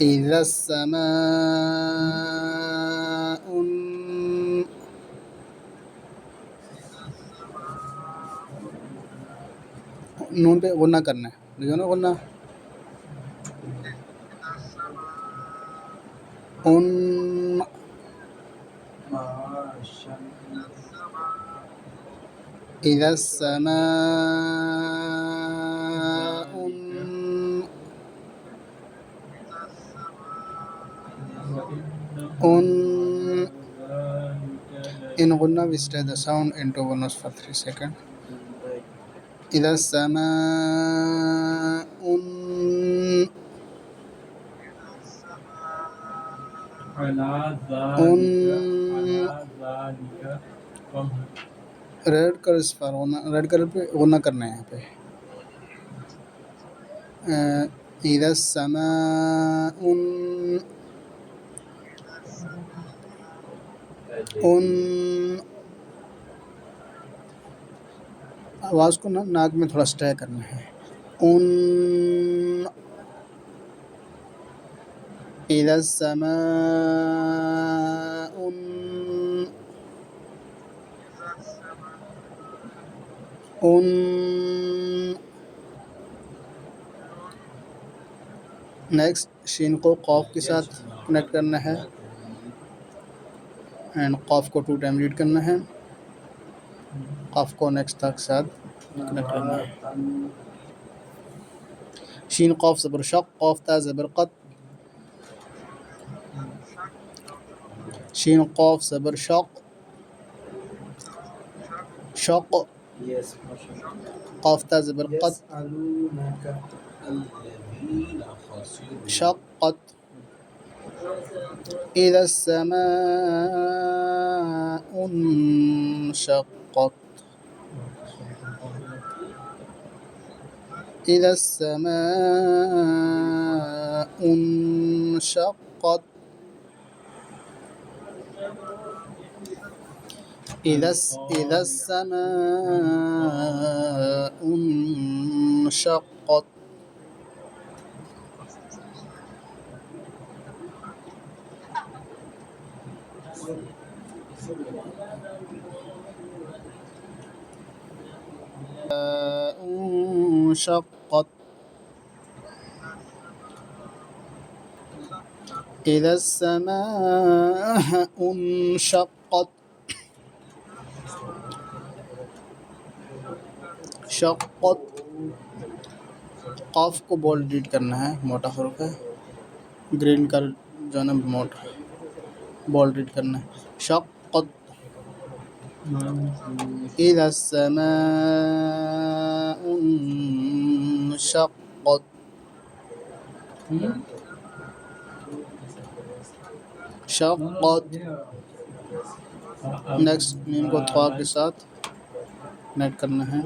إذا السماء नून पे गुन्ना करना है, लिखो ना गुन्ना उन إذا السماء in gunna we stay the sound into gunas for 3 seconds. إذا السماء रेड कलर इस पर रेड कलर पे गुन्ना करना है यहाँ पे إذا السماء आवाज़ को ना नाक में थोड़ा स्टे करना है إذا السماء नेक्स्ट शीन को कॉफ के साथ कनेक्ट करना है एंड कॉफ को 2 टाइम रीड करना है कॉफ को नेक्स्ट तक साथ कनेक्ट करना है शीन कॉफ ज़बर शक कॉफ ता ज़बर क़त शीन कॉफ ज़बर शक शक कॉफ ता ज़बर क़त शक़त إذا السماء انشقت إذا السماء انشقت إذا السماء انشقت انشقت إذا السماء انشقت शक़्क़त क़ाफ को बोल्ड रीड करना है मोटा हरूफ है ग्रीन का जो है ना मोटा बोल्ड रीड करना है शक़्क़त إذا السماء انشقت शक़्क़त नेक्स्ट मीम को थवा के साथ कनेक्ट करना है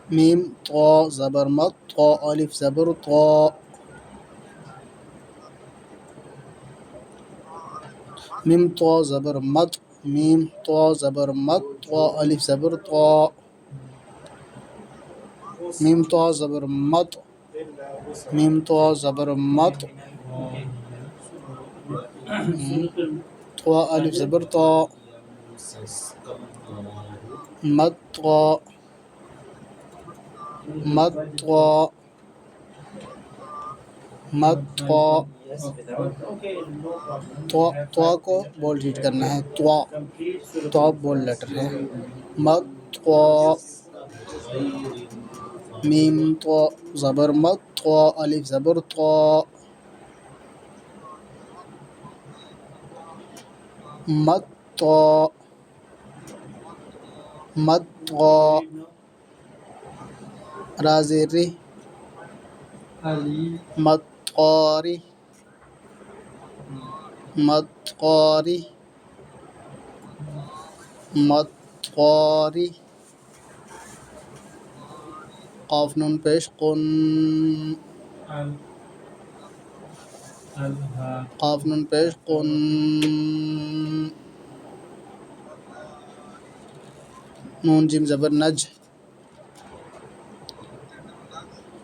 मीम तो ज़बर मत तो अलिफ ज़बर तो मीम तो ज़बर मत मीम तो ज़बर मत तो अलिफ ज़बर तो मीम तो ज़बर मत मीम तो ज़बर मत तो अलिफ ज़बर तो मत तो मत तो मत तो को बोल्ड रीड करना है तो बोल्ड लेटर है मत तो मीम तो ज़बर मत तो अलिफ ज़बर तो मत तो राज़ेरी मतक़ारी मतक़ारी मतक़ारी क़ाफ नून पेश कुन क़ाफ नून पेश कुन नून जिम ज़बर नज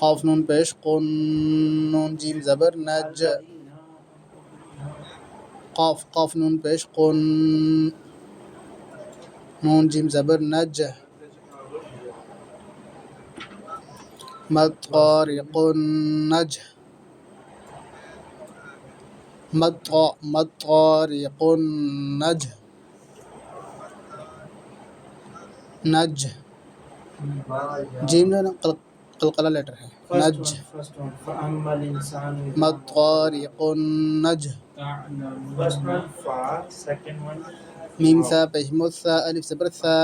قاف نون पेश कुन नून जीम ज़बर नज قاف قاف नून पेश कुन नून जीम ज़बर नज मद तारिकुन नज मद तारिकुन नज नज जीम ना कलकला लेटर है नज मद तारिकुन नज मीम सा पेश मुसा अलिफ ज़बर सा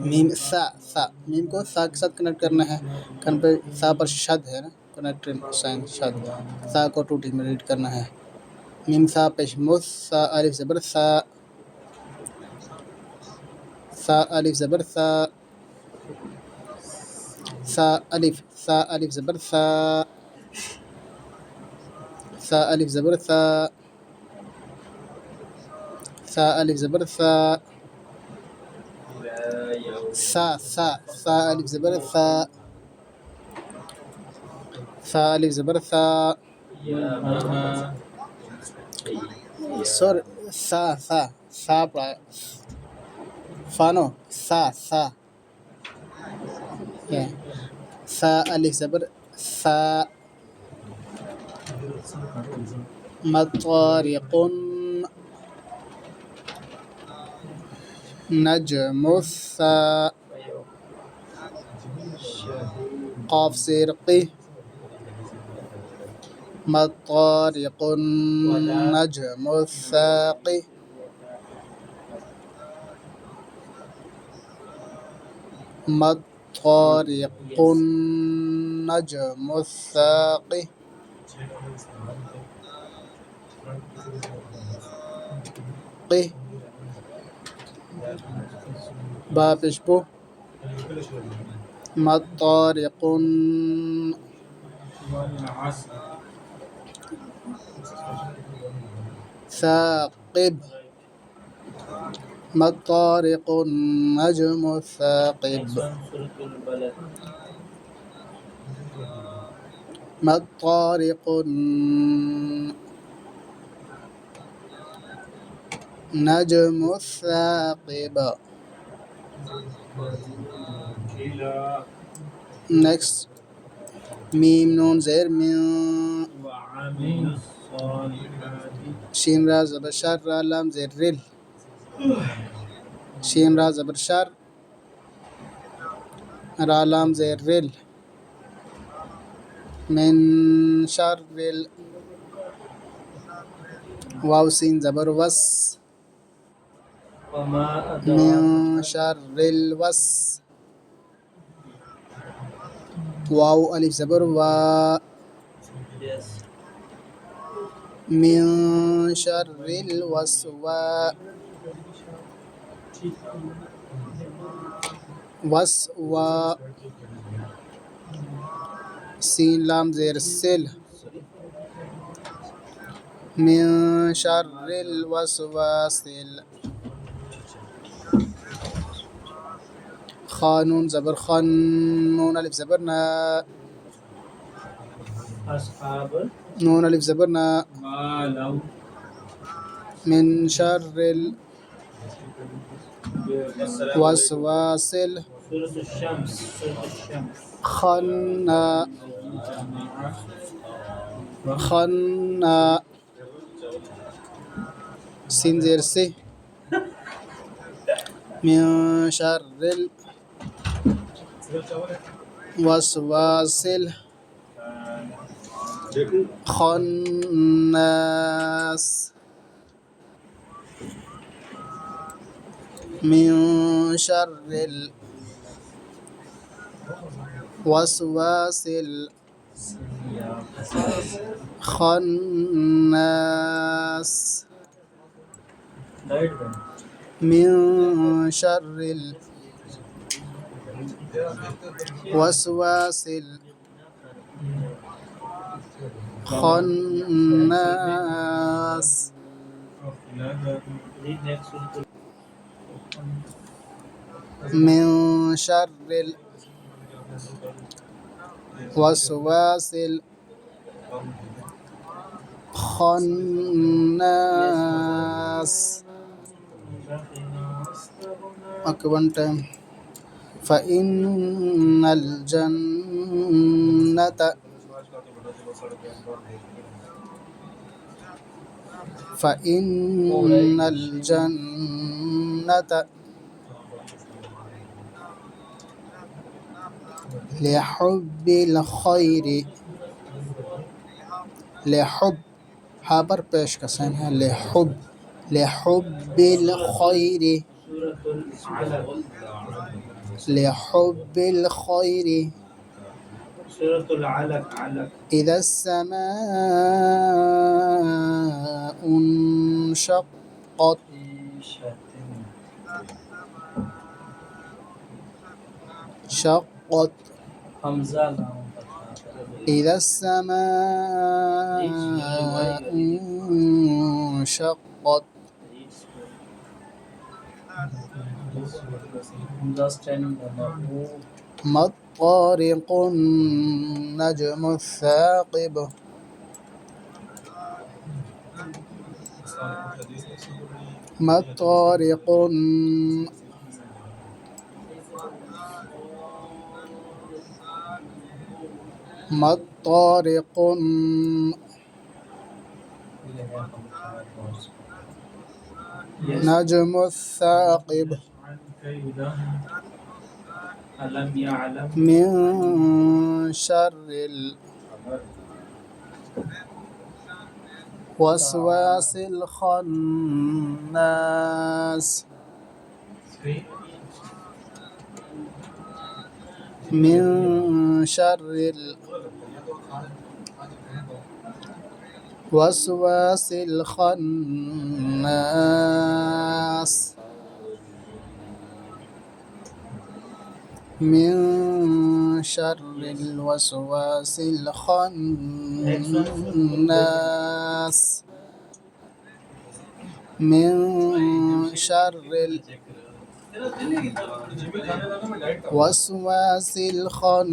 मीम सा सा मीम को सा के साथ कनेक्ट करना है कन पे सा पर शद है ना कनेक्टेड साइन शद सा को टूटी में रीड करना है मीम सा पेश मुस सा अलिफ ज़बर सा सा अलिफ ज़बर सा सा अलिफ ज़बर सा सा अलिफ ज़बर सा सा अलिफ ज़बर सा सा अलिफ ज़बर सा सा अलिफ ज़बर सा सर सा फानो सा सा अलिफ ज़बर सा मतारिकुन नजमुसा क़ाफ सिरक़ी मतारिकुन नजमुसाक़ी मतारिकुन नजमुसाक़ी बा पेश बो मतारिकुन साक़िब मतारिकुन नजमुसाक़िब मतारिकुन नजमुसाक़िब नेक्स्ट मीम नून ज़ेर मिन शीन रा ज़बर शर रा लाम ज़ेर रिल शीन रा ज़बर शर रा लाम ज़ेर रिल मिन शर्रिल वाव सीन ज़बर वस मिन शर्रिल वस वाव अलिफ ज़बर वा मिन शर्रिल वसवा वसवा सीन लाम ज़ेर सिल मिन शर्रिल वसवासिल खानून ज़बर खान नून अलिफ ज़बर ना नून अलिफ ज़बर ना मिन शर्रिल वसवासिल खन्ना खन्ना सीन ज़ेर से मिन शर्रिल वसवासिल खन्नास मिन शर्रिल वसवासिल खन्नास मिन शर्रिल वसवासिल खन्नास मिन शर्रिल وسواس الخناس. Okay, one time. فإن الجنة فإن الجنة لحب الخير. لحب हाँ पर पेश का साइन है لحب الخير. لحب الخير. سورة العلق. علق. إذا السماء انشقت. شقت. حمزة. إذا السماء انشقت. ما الطارق النجم الثاقب. ما الطارق ما الطارق نجم الثاقب. من شر الوسواس الخناس. من شر الوسواس الخناس. من شر الوسواس الخناس. من شر الوسواس الخناس.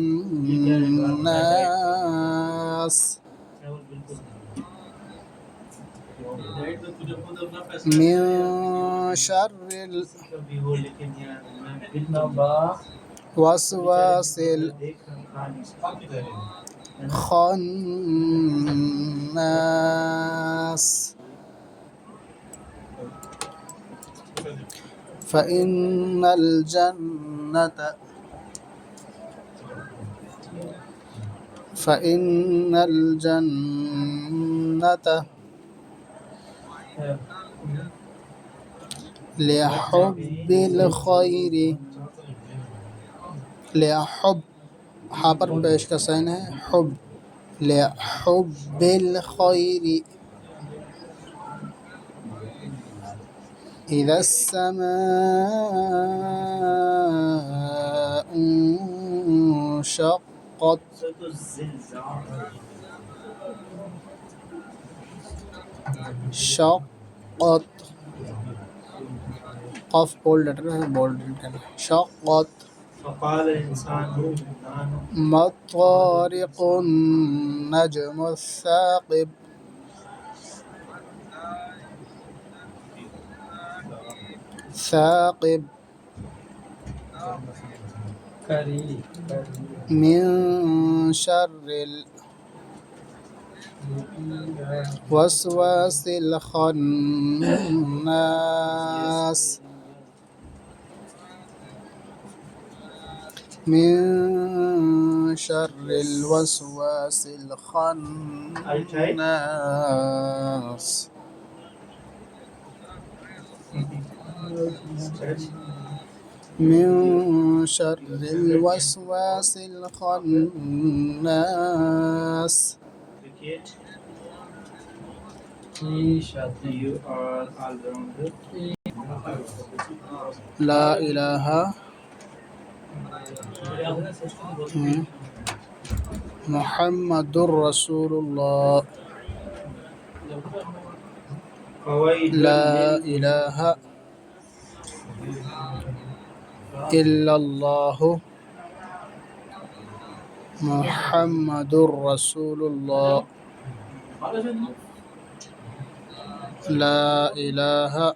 من شر الوسواس الخناس. فإن الجنة لحب الخير. لحب हाँ पर पेश का साइन है حب. لحب الخير. إذا السماء انشقت. شقت. قف بولد लेटर है बोल्ड करना. شقت. فقال الإنسان ما الطارق النجم الثاقب. ثاقب. من شر الوسواس الخناس. من شر الوسواس الخناس. من شر الوسواس الخناس. You are all-rounder. لا إله محمد رسول الله. لا إله إلا الله मुहम्मदुर रसूलुल्लाह ला इलाहा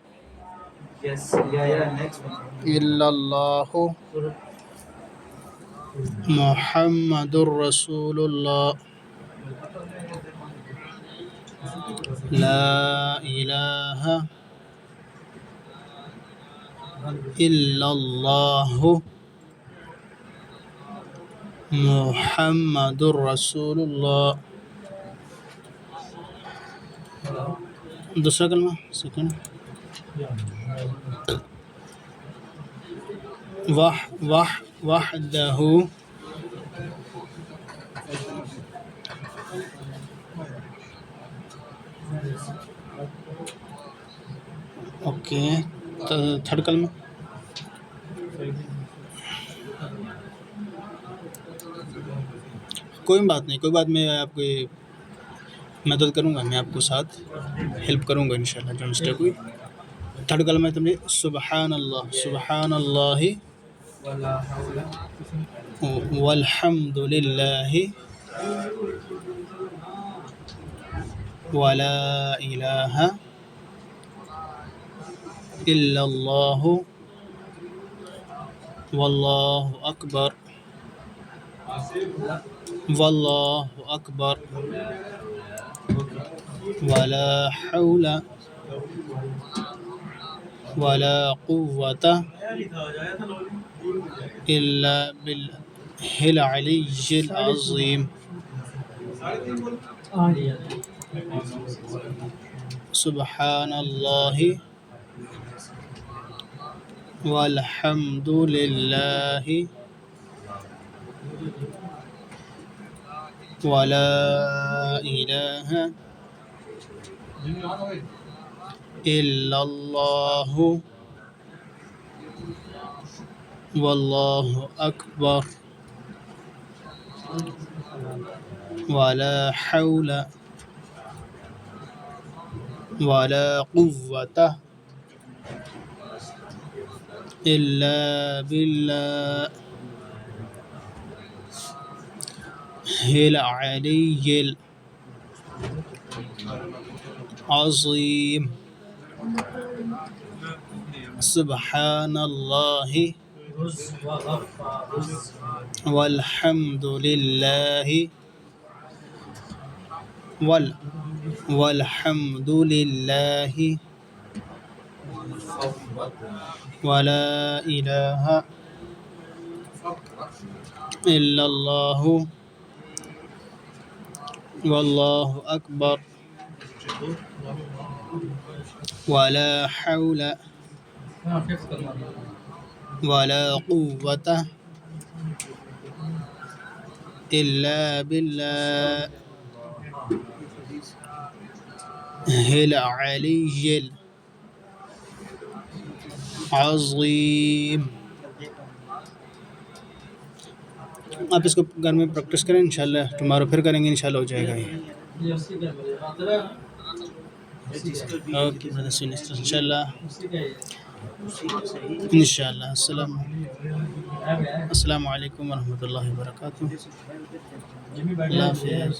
Yes. Yeah. Next one. इल्लल्लाहु Surah. मुहम्मदुर रसूलुल्लाह ला इलाहा इल्लल्लाहु मुहम्मदुर रसूलुल्लाह। दूसरा कलमा सेकंड वहदहु ओके। तो थर्ड कलमा कोई बात नहीं, मैं आपको मदद करूंगा, मैं आपको साथ हेल्प करूंगा इंशाल्लाह जो मिस्टेक हुई। थर्ड कलमा है तुमने सुबहानल्लाह सुबहानल्लाहि वला हौला वल्हम्दुलिल्लाहि वला इलाहा इल्लल्लाहु वल्लाहु अकबर वल्लाहु अकबर वला हौला वला कुव्वता इल्ला बिल्लाहिल अलिय्यिल अज़ीम। सुबहानल्लाहि वल्हम्दुलिल्लाहि वला इलाहा इल्लल्लाहु वल्लाहु अकबर वला हौला वला कुव्वता इल्ला बिल्लाहिल अलिय्यिल अज़ीम। सुबहानल्लाहि वल्हम्दुलिल्लाहि वल्हम्दुलिल्लाहि वला इलाहा इल्लल्लाहु वल्लाहु अकबर वला हौला वला कुव्वता इल्ला बिल्लाहिल अलिय्यिल अज़ीम। आप इसको घर में प्रैक्टिस करें इंशाल्लाह, टुमारो फिर करेंगे इंशाल्लाह हो जाएगा ये। ओके इंशाल्लाह इंशाल्लाह। अस्सलामु अलैकुम वरहमतुल्लाहि वबरकातुहू। अल्लाह हाफ़िज़।